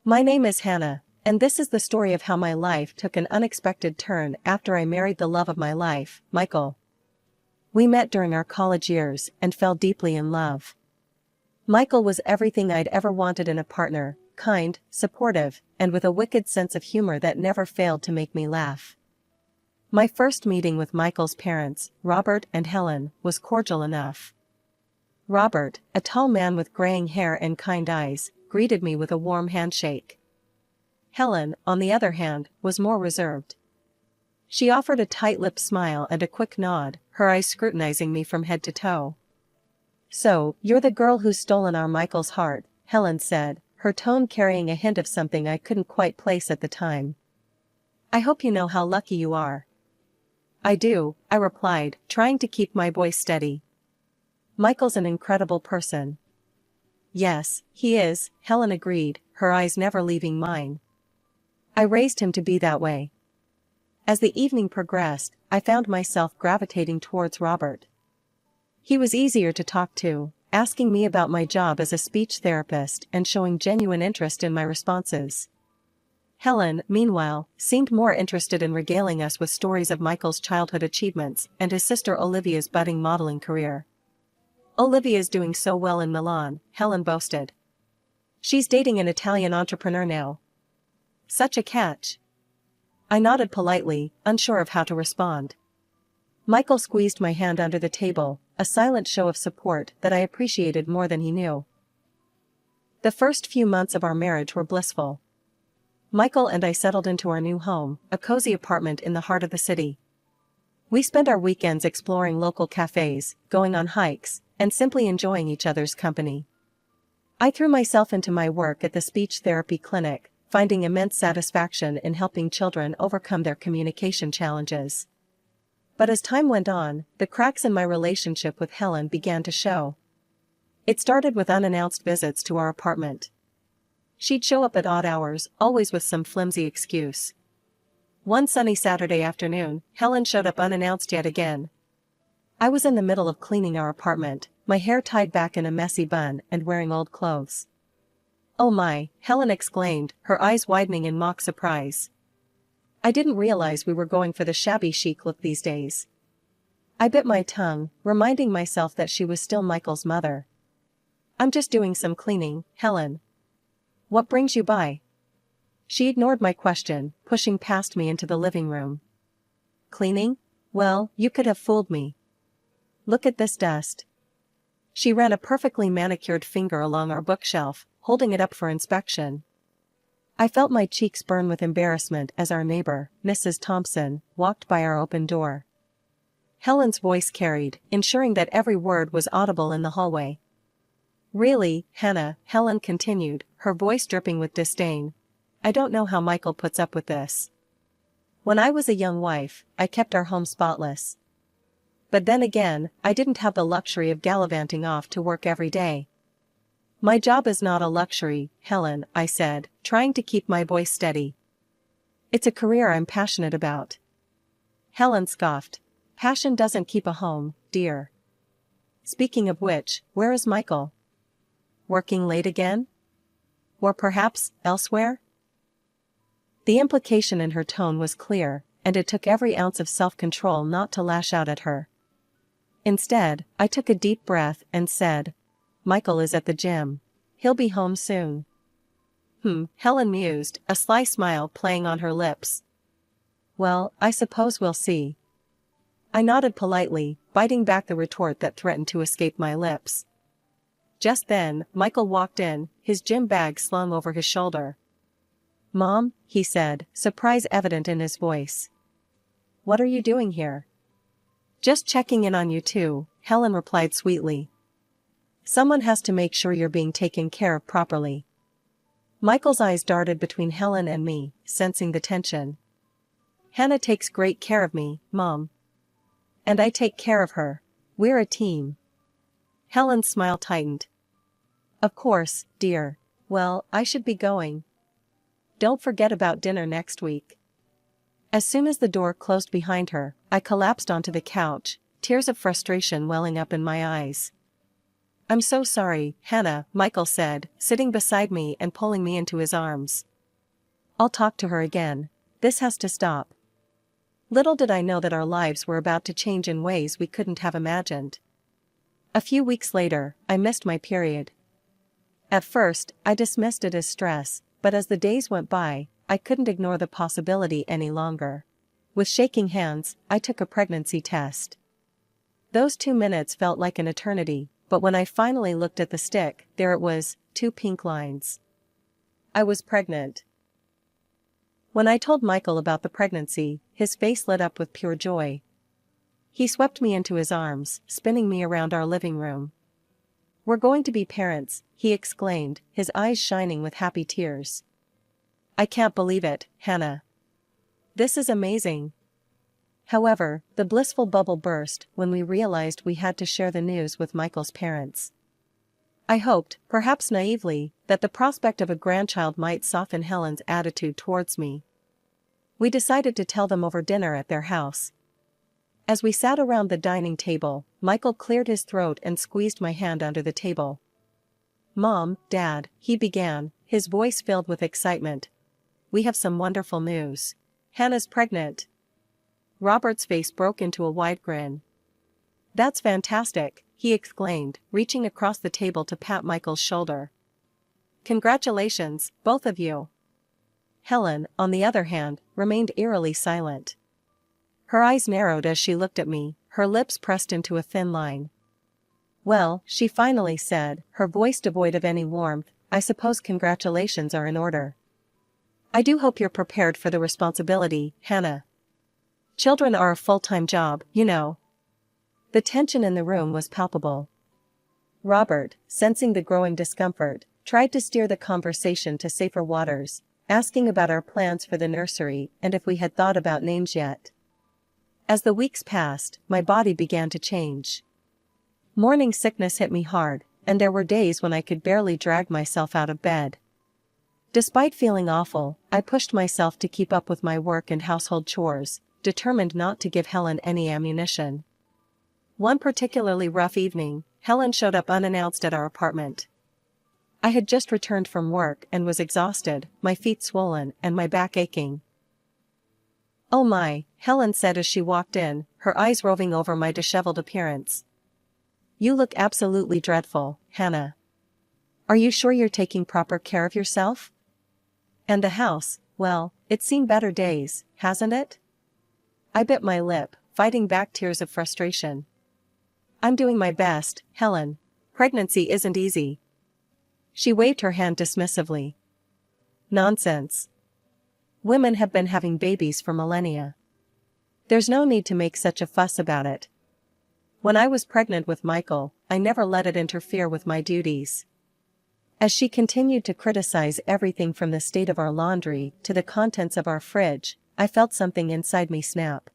My name is Hannah, and this is the story of how my life took an unexpected turn after I married the love of my life, Michael. We met during our college years and fell deeply in love. Michael was everything I'd ever wanted in a partner, kind, supportive, and with a wicked sense of humor that never failed to make me laugh. My first meeting with Michael's parents, Robert and Helen, was cordial enough. Robert, a tall man with graying hair and kind eyes, greeted me with a warm handshake. Helen, on the other hand, was more reserved. She offered a tight-lipped smile and a quick nod, her eyes scrutinizing me from head to toe. "So, you're the girl who's stolen our Michael's heart," Helen said, her tone carrying a hint of something I couldn't quite place at the time. "I hope you know how lucky you are." "I do," I replied, trying to keep my voice steady. "Michael's an incredible person." "Yes, he is," Helen agreed, her eyes never leaving mine. "I raised him to be that way." As the evening progressed, I found myself gravitating towards Robert. He was easier to talk to, asking me about my job as a speech therapist and showing genuine interest in my responses. Helen, meanwhile, seemed more interested in regaling us with stories of Michael's childhood achievements and his sister Olivia's budding modeling career. "Olivia's doing so well in Milan," Helen boasted. "She's dating an Italian entrepreneur now." "Such a catch." I nodded politely, unsure of how to respond. Michael squeezed my hand under the table, a silent show of support that I appreciated more than he knew. The first few months of our marriage were blissful. Michael and I settled into our new home, a cozy apartment in the heart of the city. We spent our weekends exploring local cafes, going on hikes, and simply enjoying each other's company. I threw myself into my work at the speech therapy clinic, finding immense satisfaction in helping children overcome their communication challenges. But as time went on, the cracks in my relationship with Helen began to show. It started with unannounced visits to our apartment. She'd show up at odd hours, always with some flimsy excuse. One sunny Saturday afternoon, Helen showed up unannounced yet again. I was in the middle of cleaning our apartment, my hair tied back in a messy bun and wearing old clothes. "Oh my," Helen exclaimed, her eyes widening in mock surprise. I didn't realize we were going for the shabby chic look these days. I bit my tongue, reminding myself that she was still Michael's mother. "I'm just doing some cleaning, Helen. What brings you by?" She ignored my question, pushing past me into the living room. "Cleaning? Well, you could have fooled me. Look at this dust." She ran a perfectly manicured finger along our bookshelf, holding it up for inspection. I felt my cheeks burn with embarrassment as our neighbor, Mrs. Thompson, walked by our open door. Helen's voice carried, ensuring that every word was audible in the hallway. "Really, Hannah," Helen continued, her voice dripping with disdain. "I don't know how Michael puts up with this. When I was a young wife, I kept our home spotless. But then again, I didn't have the luxury of gallivanting off to work every day." "My job is not a luxury, Helen," I said, trying to keep my voice steady. "It's a career I'm passionate about." Helen scoffed. "Passion doesn't keep a home, dear. Speaking of which, where is Michael? Working late again? Or perhaps, elsewhere?" The implication in her tone was clear, and it took every ounce of self-control not to lash out at her. Instead, I took a deep breath and said, "Michael is at the gym. He'll be home soon." Helen mused, a sly smile playing on her lips. "Well, I suppose we'll see." I nodded politely, biting back the retort that threatened to escape my lips. Just then, Michael walked in, his gym bag slung over his shoulder. "Mom," he said, surprise evident in his voice. "What are you doing here?" "Just checking in on you too," Helen replied sweetly. "Someone has to make sure you're being taken care of properly." Michael's eyes darted between Helen and me, sensing the tension. "Hannah takes great care of me, Mom. And I take care of her. We're a team." Helen's smile tightened. "Of course, dear. Well, I should be going. Don't forget about dinner next week." As soon as the door closed behind her, I collapsed onto the couch, tears of frustration welling up in my eyes. I'm so sorry, Hannah, Michael said, sitting beside me and pulling me into his arms. I'll talk to her again. This has to stop. Little did I know that our lives were about to change in ways we couldn't have imagined. A few weeks later, I missed my period. At first, I dismissed it as stress, but as the days went by, I couldn't ignore the possibility any longer. With shaking hands, I took a pregnancy test. Those 2 minutes felt like an eternity, but when I finally looked at the stick, there it was, 2 pink lines. I was pregnant. When I told Michael about the pregnancy, his face lit up with pure joy. He swept me into his arms, spinning me around our living room. "We're going to be parents," he exclaimed, his eyes shining with happy tears. "I can't believe it, Hannah. This is amazing." However, the blissful bubble burst when we realized we had to share the news with Michael's parents. I hoped, perhaps naively, that the prospect of a grandchild might soften Helen's attitude towards me. We decided to tell them over dinner at their house. As we sat around the dining table, Michael cleared his throat and squeezed my hand under the table. "Mom, Dad," he began, his voice filled with excitement. "We have some wonderful news. Hannah's pregnant." Robert's face broke into a wide grin. "That's fantastic," he exclaimed, reaching across the table to pat Michael's shoulder. "Congratulations, both of you." Helen, on the other hand, remained eerily silent. Her eyes narrowed as she looked at me, her lips pressed into a thin line. "Well," she finally said, her voice devoid of any warmth, "I suppose congratulations are in order. I do hope you're prepared for the responsibility, Hannah. Children are a full-time job, you know." The tension in the room was palpable. Robert, sensing the growing discomfort, tried to steer the conversation to safer waters, asking about our plans for the nursery and if we had thought about names yet. As the weeks passed, my body began to change. Morning sickness hit me hard, and there were days when I could barely drag myself out of bed. Despite feeling awful, I pushed myself to keep up with my work and household chores, determined not to give Helen any ammunition. One particularly rough evening, Helen showed up unannounced at our apartment. I had just returned from work and was exhausted, my feet swollen and my back aching. "Oh my," Helen said as she walked in, her eyes roving over my disheveled appearance. "You look absolutely dreadful, Hannah. Are you sure you're taking proper care of yourself? And the house, well, it's seen better days, hasn't it?" I bit my lip, fighting back tears of frustration. "I'm doing my best, Helen. Pregnancy isn't easy." She waved her hand dismissively. "Nonsense. Women have been having babies for millennia. There's no need to make such a fuss about it. When I was pregnant with Michael, I never let it interfere with my duties." As she continued to criticize everything from the state of our laundry to the contents of our fridge, I felt something inside me snap.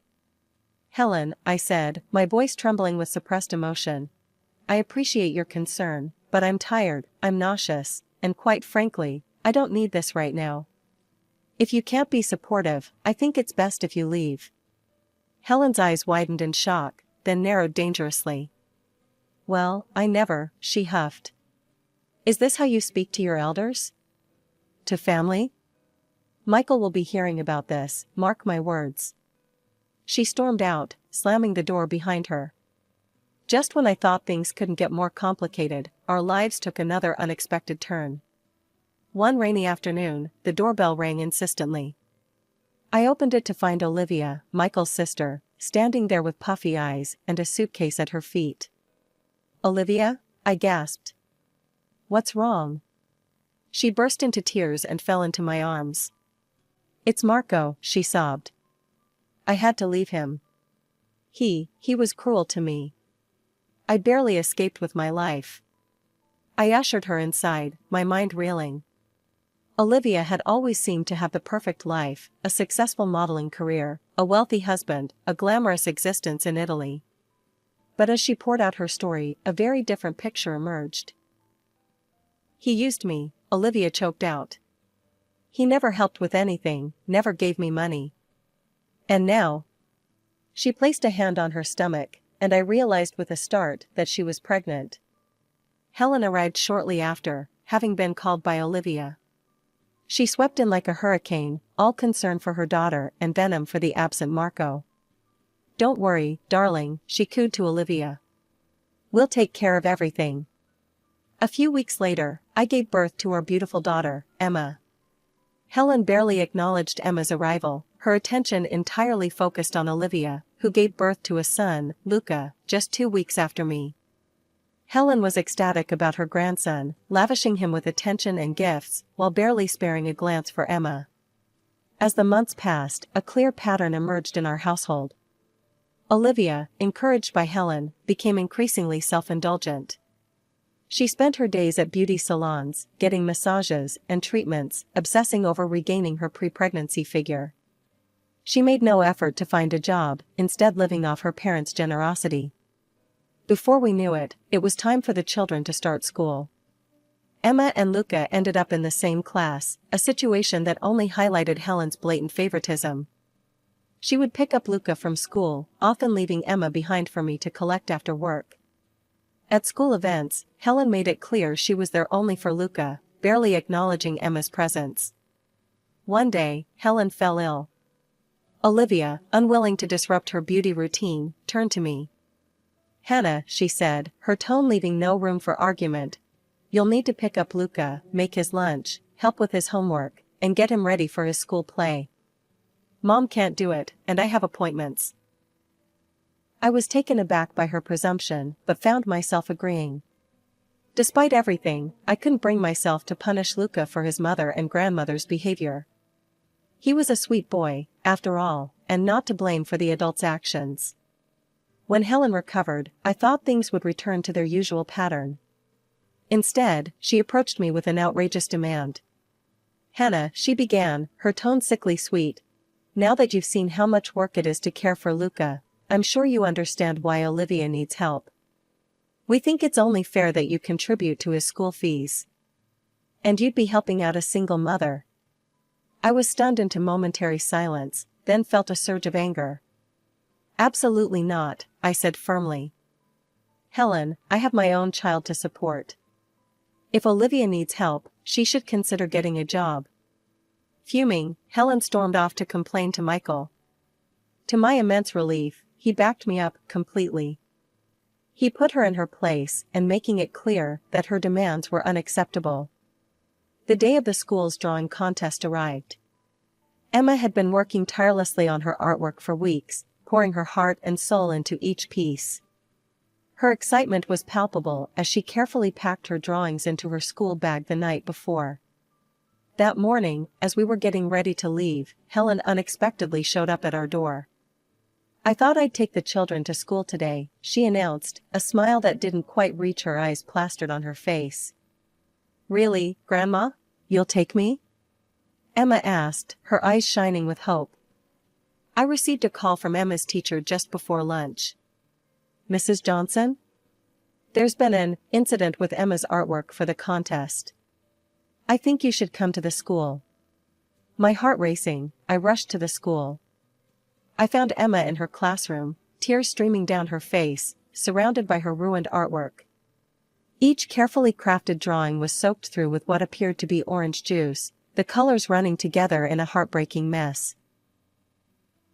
"Helen," I said, my voice trembling with suppressed emotion, "I appreciate your concern, but I'm tired, I'm nauseous, and quite frankly, I don't need this right now. If you can't be supportive, I think it's best if you leave." Helen's eyes widened in shock, then narrowed dangerously. "Well, I never," she huffed. "Is this how you speak to your elders? To family? Michael will be hearing about this, mark my words." She stormed out, slamming the door behind her. Just when I thought things couldn't get more complicated, our lives took another unexpected turn. One rainy afternoon, the doorbell rang insistently. I opened it to find Olivia, Michael's sister, standing there with puffy eyes and a suitcase at her feet. "Olivia?" I gasped. "What's wrong?" She burst into tears and fell into my arms. "It's Marco," she sobbed. "I had to leave him. He was cruel to me. I barely escaped with my life." I ushered her inside, my mind reeling. Olivia had always seemed to have the perfect life, a successful modeling career, a wealthy husband, a glamorous existence in Italy. But as she poured out her story, a very different picture emerged. "He used me," Olivia choked out. "He never helped with anything, never gave me money. And now—" She placed a hand on her stomach, and I realized with a start that she was pregnant. Helen arrived shortly after, having been called by Olivia. She swept in like a hurricane, all concern for her daughter and venom for the absent Marco. "Don't worry, darling," she cooed to Olivia. "We'll take care of everything." A few weeks later, I gave birth to our beautiful daughter, Emma. Helen barely acknowledged Emma's arrival, her attention entirely focused on Olivia, who gave birth to a son, Luca, just 2 weeks after me. Helen was ecstatic about her grandson, lavishing him with attention and gifts, while barely sparing a glance for Emma. As the months passed, a clear pattern emerged in our household. Olivia, encouraged by Helen, became increasingly self-indulgent. She spent her days at beauty salons, getting massages and treatments, obsessing over regaining her pre-pregnancy figure. She made no effort to find a job, instead living off her parents' generosity. Before we knew it, it was time for the children to start school. Emma and Luca ended up in the same class, a situation that only highlighted Helen's blatant favoritism. She would pick up Luca from school, often leaving Emma behind for me to collect after work. At school events, Helen made it clear she was there only for Luca, barely acknowledging Emma's presence. One day, Helen fell ill. Olivia, unwilling to disrupt her beauty routine, turned to me. "Hannah," she said, her tone leaving no room for argument, "you'll need to pick up Luca, make his lunch, help with his homework, and get him ready for his school play. Mom can't do it, and I have appointments." I was taken aback by her presumption, but found myself agreeing. Despite everything, I couldn't bring myself to punish Luca for his mother and grandmother's behavior. He was a sweet boy, after all, and not to blame for the adults' actions. When Helen recovered, I thought things would return to their usual pattern. Instead, she approached me with an outrageous demand. "Hannah," she began, her tone sickly sweet, "now that you've seen how much work it is to care for Luca, I'm sure you understand why Olivia needs help. We think it's only fair that you contribute to his school fees. And you'd be helping out a single mother." I was stunned into momentary silence, then felt a surge of anger. "Absolutely not," I said firmly. "Helen, I have my own child to support. If Olivia needs help, she should consider getting a job." Fuming, Helen stormed off to complain to Michael. To my immense relief, he backed me up completely. He put her in her place and making it clear that her demands were unacceptable. The day of the school's drawing contest arrived. Emma had been working tirelessly on her artwork for weeks, pouring her heart and soul into each piece. Her excitement was palpable as she carefully packed her drawings into her school bag the night before. That morning, as we were getting ready to leave, Helen unexpectedly showed up at our door. "I thought I'd take the children to school today," she announced, a smile that didn't quite reach her eyes plastered on her face. "Really, Grandma? You'll take me?" Emma asked, her eyes shining with hope. I received a call from Emma's teacher just before lunch. "Mrs. Johnson? There's been an incident with Emma's artwork for the contest. I think you should come to the school." My heart racing, I rushed to the school. I found Emma in her classroom, tears streaming down her face, surrounded by her ruined artwork. Each carefully crafted drawing was soaked through with what appeared to be orange juice, the colors running together in a heartbreaking mess.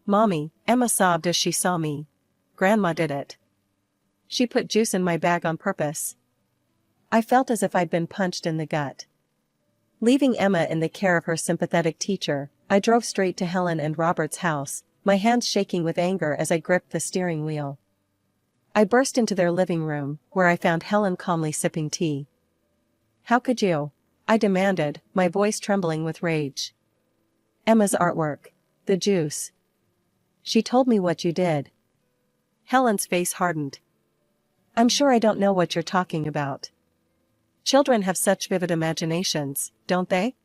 "Mommy," Emma sobbed as she saw me. "Grandma did it. She put juice in my bag on purpose." I felt as if I'd been punched in the gut. Leaving Emma in the care of her sympathetic teacher, I drove straight to Helen and Robert's house, my hands shaking with anger as I gripped the steering wheel. I burst into their living room, where I found Helen calmly sipping tea. "How could you?" I demanded, my voice trembling with rage. "Emma's artwork. The juice. She told me what you did." Helen's face hardened. "I'm sure I don't know what you're talking about. Children have such vivid imaginations, don't they?"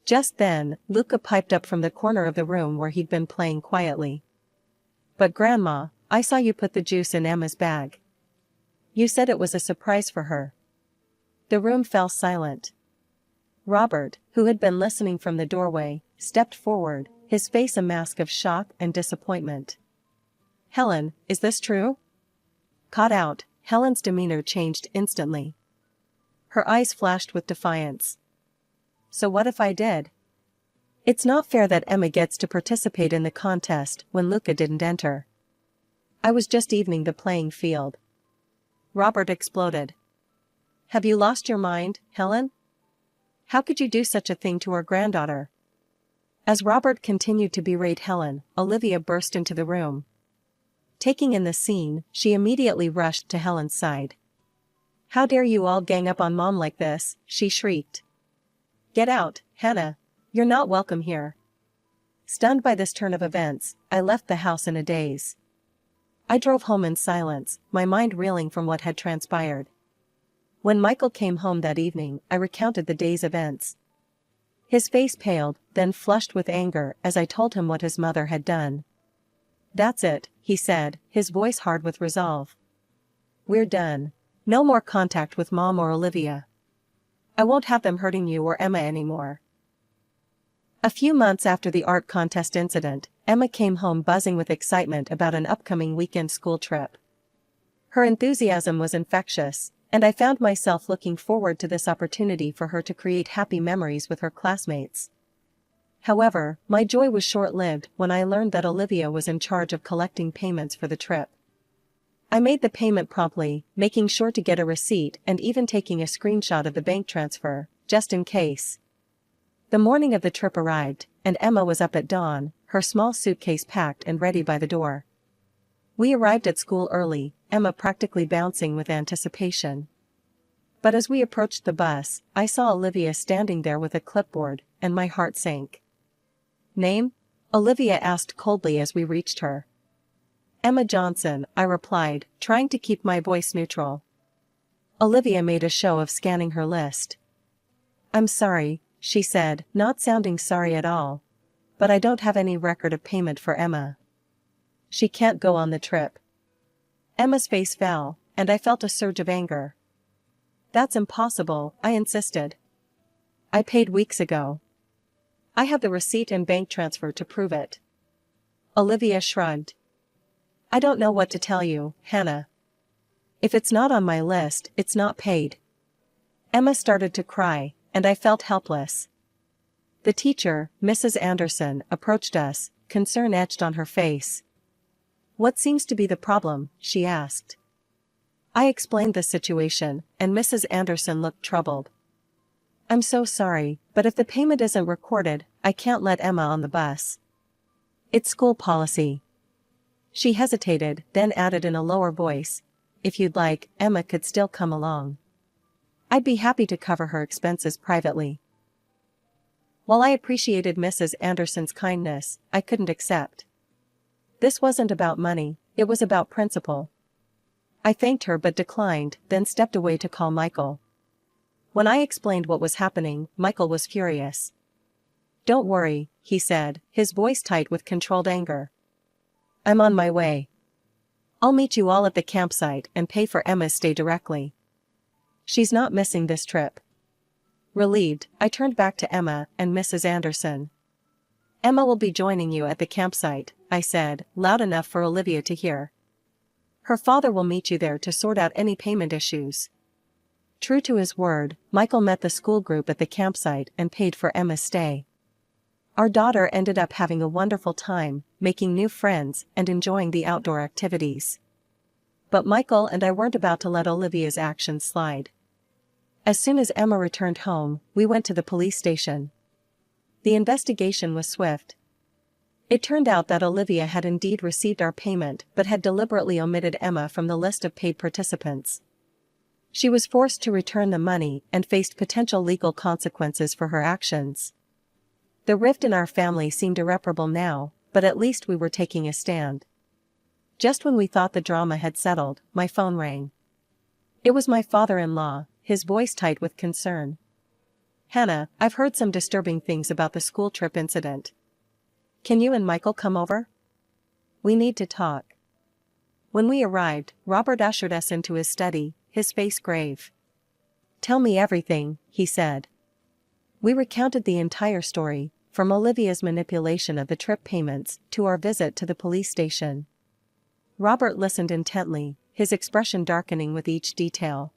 Just then, Luca piped up from the corner of the room where he'd been playing quietly. "But Grandma, I saw you put the juice in Emma's bag. You said it was a surprise for her." The room fell silent. Robert, who had been listening from the doorway, stepped forward, his face a mask of shock and disappointment. "Helen, is this true?" Caught out, Helen's demeanor changed instantly. Her eyes flashed with defiance. So what if I did? It's not fair that Emma gets to participate in the contest when Luca didn't enter. I was just evening the playing field. Robert exploded. Have you lost your mind, Helen? How could you do such a thing to our granddaughter? As Robert continued to berate Helen, Olivia burst into the room. Taking in the scene, she immediately rushed to Helen's side. How dare you all gang up on Mom like this, she shrieked. Get out, Hannah. You're not welcome here. Stunned by this turn of events, I left the house in a daze. I drove home in silence, my mind reeling from what had transpired. When Michael came home that evening, I recounted the day's events. His face paled, then flushed with anger as I told him what his mother had done. That's it, he said, his voice hard with resolve. We're done. No more contact with Mom or Olivia. I won't have them hurting you or Emma anymore. A few months after the art contest incident, Emma came home buzzing with excitement about an upcoming weekend school trip. Her enthusiasm was infectious, and I found myself looking forward to this opportunity for her to create happy memories with her classmates. However, my joy was short-lived when I learned that Olivia was in charge of collecting payments for the trip. I made the payment promptly, making sure to get a receipt and even taking a screenshot of the bank transfer, just in case. The morning of the trip arrived, and Emma was up at dawn, her small suitcase packed and ready by the door. We arrived at school early, Emma practically bouncing with anticipation. But as we approached the bus, I saw Olivia standing there with a clipboard, and my heart sank. Name? Olivia asked coldly as we reached her. Emma Johnson, I replied, trying to keep my voice neutral. Olivia made a show of scanning her list. I'm sorry, she said, not sounding sorry at all. But I don't have any record of payment for Emma. She can't go on the trip. Emma's face fell, and I felt a surge of anger. That's impossible, I insisted. I paid weeks ago. I have the receipt and bank transfer to prove it. Olivia shrugged. I don't know what to tell you, Hannah. If it's not on my list, it's not paid. Emma started to cry, and I felt helpless. The teacher, Mrs. Anderson, approached us, concern etched on her face. What seems to be the problem? She asked. I explained the situation, and Mrs. Anderson looked troubled. I'm so sorry, but if the payment isn't recorded, I can't let Emma on the bus. It's school policy. She hesitated, then added in a lower voice, if you'd like, Emma could still come along. I'd be happy to cover her expenses privately. While I appreciated Mrs. Anderson's kindness, I couldn't accept. This wasn't about money, it was about principle. I thanked her but declined, then stepped away to call Michael. When I explained what was happening, Michael was furious. Don't worry, he said, his voice tight with controlled anger. I'm on my way. I'll meet you all at the campsite and pay for Emma's stay directly. She's not missing this trip. Relieved, I turned back to Emma and Mrs. Anderson. Emma will be joining you at the campsite, I said, loud enough for Olivia to hear. Her father will meet you there to sort out any payment issues. True to his word, Michael met the school group at the campsite and paid for Emma's stay. Our daughter ended up having a wonderful time, making new friends and enjoying the outdoor activities. But Michael and I weren't about to let Olivia's actions slide. As soon as Emma returned home, we went to the police station. The investigation was swift. It turned out that Olivia had indeed received our payment but had deliberately omitted Emma from the list of paid participants. She was forced to return the money and faced potential legal consequences for her actions. The rift in our family seemed irreparable now, but at least we were taking a stand. Just when we thought the drama had settled, my phone rang. It was my father-in-law, his voice tight with concern. Hannah, I've heard some disturbing things about the school trip incident. Can you and Michael come over? We need to talk. When we arrived, Robert ushered us into his study, his face grave. Tell me everything, he said. We recounted the entire story, from Olivia's manipulation of the trip payments to our visit to the police station. Robert listened intently, his expression darkening with each detail.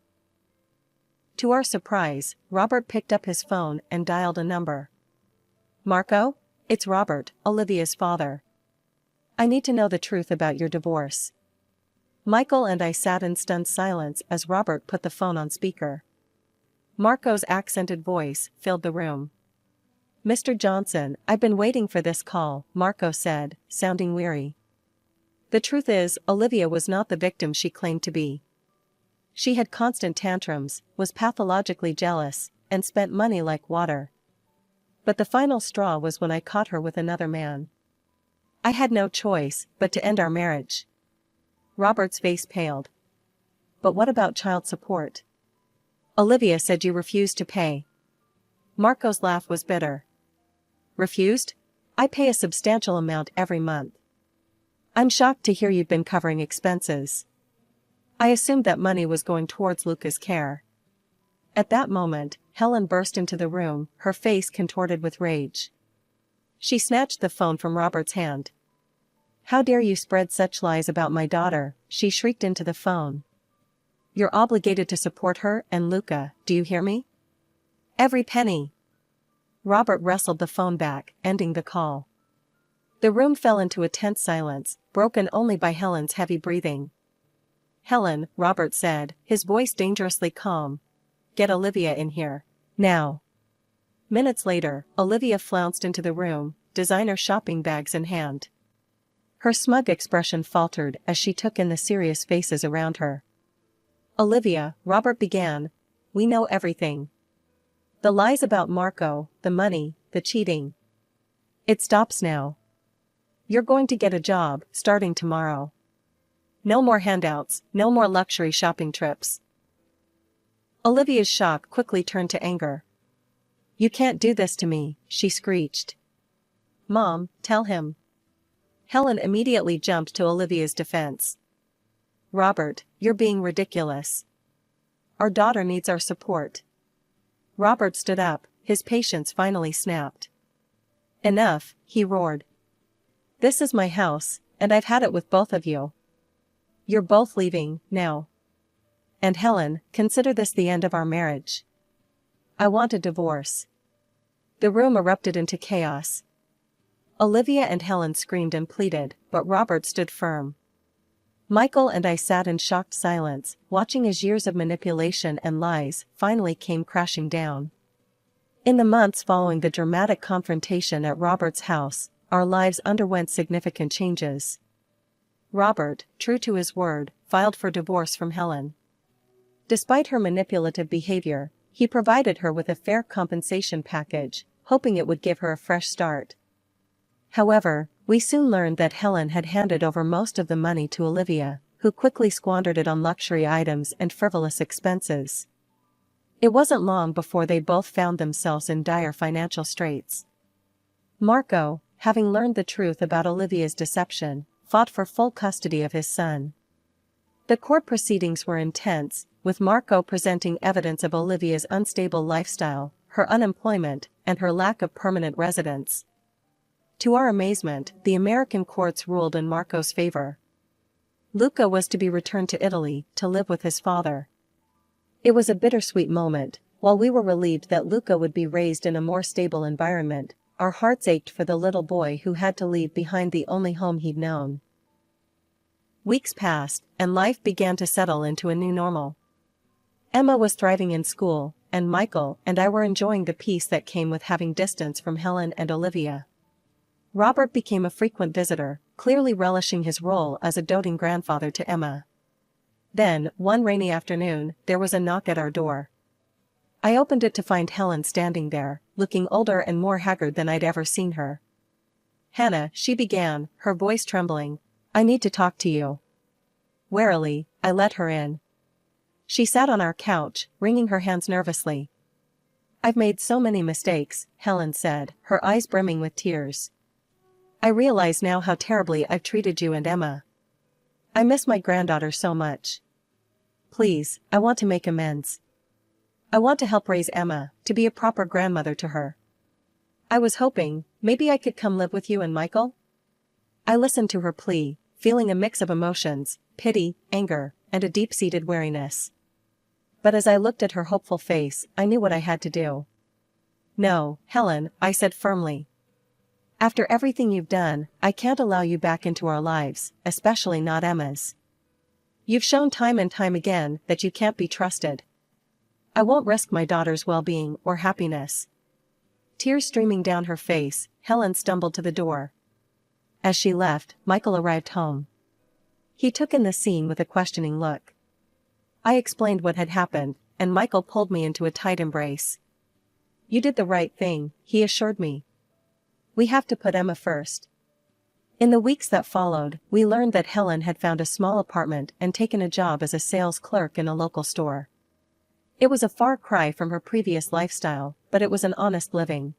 To our surprise, Robert picked up his phone and dialed a number. "Marco? It's Robert, Olivia's father. I need to know the truth about your divorce." Michael and I sat in stunned silence as Robert put the phone on speaker. Marco's accented voice filled the room. "Mr. Johnson, I've been waiting for this call," Marco said, sounding weary. "The truth is, Olivia was not the victim she claimed to be. She had constant tantrums, was pathologically jealous, and spent money like water. But the final straw was when I caught her with another man. I had no choice but to end our marriage." Robert's face paled. "But what about child support? Olivia said you refused to pay." Marco's laugh was bitter. "Refused? I pay a substantial amount every month. I'm shocked to hear you've been covering expenses. I assumed that money was going towards Luca's care." At that moment, Helen burst into the room, her face contorted with rage. She snatched the phone from Robert's hand. "How dare you spread such lies about my daughter?" she shrieked into the phone. "You're obligated to support her and Luca, do you hear me? Every penny." Robert wrestled the phone back, ending the call. The room fell into a tense silence, broken only by Helen's heavy breathing. "Helen," Robert said, his voice dangerously calm, "get Olivia in here. Now." Minutes later, Olivia flounced into the room, designer shopping bags in hand. Her smug expression faltered as she took in the serious faces around her. "Olivia," Robert began, "we know everything. The lies about Marco, the money, the cheating. It stops now. You're going to get a job, starting tomorrow. No more handouts, no more luxury shopping trips." Olivia's shock quickly turned to anger. "You can't do this to me," she screeched. "Mom, tell him." Helen immediately jumped to Olivia's defense. "Robert, you're being ridiculous. Our daughter needs our support." Robert stood up, his patience finally snapped. "Enough," he roared. "This is my house, and I've had it with both of you. You're both leaving, now. And Helen, consider this the end of our marriage. I want a divorce." The room erupted into chaos. Olivia and Helen screamed and pleaded, but Robert stood firm. Michael and I sat in shocked silence, watching as years of manipulation and lies finally came crashing down. In the months following the dramatic confrontation at Robert's house, our lives underwent significant changes. Robert, true to his word, filed for divorce from Helen. Despite her manipulative behavior, he provided her with a fair compensation package, hoping it would give her a fresh start. However, we soon learned that Helen had handed over most of the money to Olivia, who quickly squandered it on luxury items and frivolous expenses. It wasn't long before they both found themselves in dire financial straits. Marco, having learned the truth about Olivia's deception, fought for full custody of his son. The court proceedings were intense, with Marco presenting evidence of Olivia's unstable lifestyle, her unemployment, and her lack of permanent residence. To our amazement, the American courts ruled in Marco's favor. Luca was to be returned to Italy to live with his father. It was a bittersweet moment. While we were relieved that Luca would be raised in a more stable environment, our hearts ached for the little boy who had to leave behind the only home he'd known. Weeks passed, and life began to settle into a new normal. Emma was thriving in school, and Michael and I were enjoying the peace that came with having distance from Helen and Olivia. Robert became a frequent visitor, clearly relishing his role as a doting grandfather to Emma. Then, one rainy afternoon, there was a knock at our door. I opened it to find Helen standing there, looking older and more haggard than I'd ever seen her. "Hannah," she began, her voice trembling, "I need to talk to you." Warily, I let her in. She sat on our couch, wringing her hands nervously. "I've made so many mistakes," Helen said, her eyes brimming with tears. "I realize now how terribly I've treated you and Emma. I miss my granddaughter so much. Please, I want to make amends. I want to help raise Emma, to be a proper grandmother to her. I was hoping, maybe I could come live with you and Michael?" I listened to her plea, feeling a mix of emotions, pity, anger, and a deep-seated weariness. But as I looked at her hopeful face, I knew what I had to do. "No, Helen," I said firmly. "After everything you've done, I can't allow you back into our lives, especially not Emma's. You've shown time and time again that you can't be trusted. I won't risk my daughter's well-being or happiness." Tears streaming down her face, Helen stumbled to the door. As she left, Michael arrived home. He took in the scene with a questioning look. I explained what had happened, and Michael pulled me into a tight embrace. "You did the right thing," he assured me. "We have to put Emma first." In the weeks that followed, we learned that Helen had found a small apartment and taken a job as a sales clerk in a local store. It was a far cry from her previous lifestyle, but it was an honest living.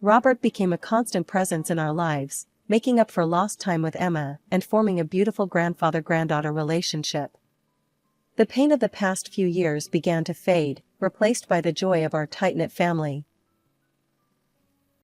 Robert became a constant presence in our lives, making up for lost time with Emma and forming a beautiful grandfather-granddaughter relationship. The pain of the past few years began to fade, replaced by the joy of our tight-knit family,